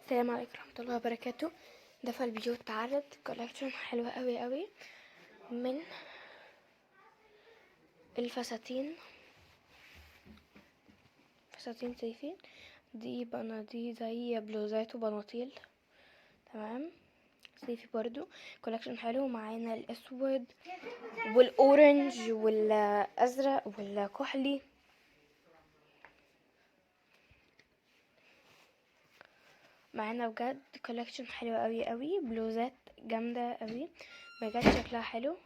السلام عليكم ورحمة الله وبركاته. ده في الفيديو اتعرض كولكشن حلوة قوي قوي من الفساتين، فساتين صيفي. دي زي بلوزات وبناطيل، تمام، صيفي برضو. كولكشن حلو. معانا الاسود والاورنج والازرق والكحلي. معانا بجد كولكشن حلو قوي قوي، بلوزات جامدة قوي بجد، شكلها حلو.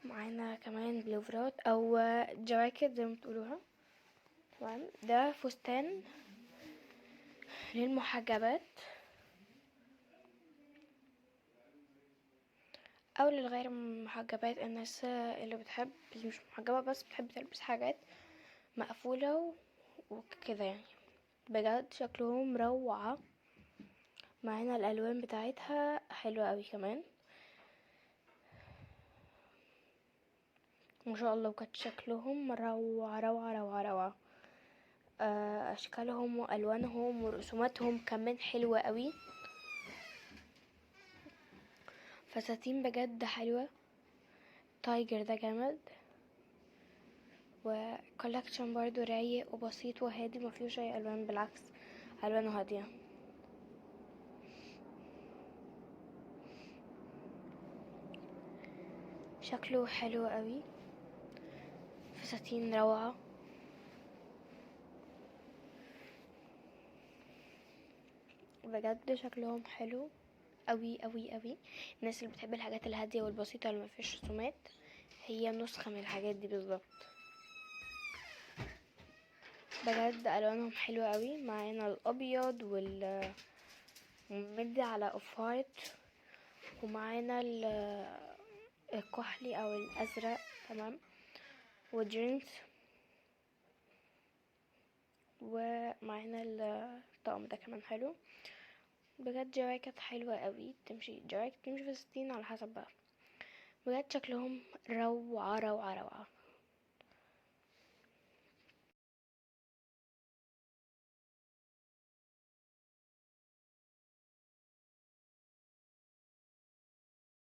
معانا كمان بلوفرات او جواكت زي ما بتقولوها، تمام. ده فستان للمحجبات او للغير محجبات، الناس اللي مش محجبة بس بتحب تلبس حاجات مقفولة وكده يعني. بجد شكلهم روعة. معانا الالوان بتاعتها حلوة قوي كمان، ما شاء الله، بجد شكلهم روعة روعة روعة روعة. اشكالهم والوانهم ورسوماتهم كمان حلوة قوي. فساتين بجد حلوة. تايجر ده جامد، وكولكشن برضو رايق وبسيط وهادي، مفيهوش اي الوان، بالعكس الوانه هادية. شكله حلو قوي، فساتين روعة. بجد شكلهم حلو قوي قوي قوي. الناس اللي بتحب الحاجات الهادية والبسيطة اللي مفيش رسومات، هي نسخة من الحاجات دي بالظبط. بجد الوانهم حلوة قوي. معانا الابيض مدي على اوف وايت، ومعانا الكحلي او الازرق، تمام، وجينز، ومعانا الطقم ده كمان حلو. بجد جواكت حلوة قوي، جواكت تمشي في 60 على حسب بقى. بجد شكلهم روعة روعة روعة.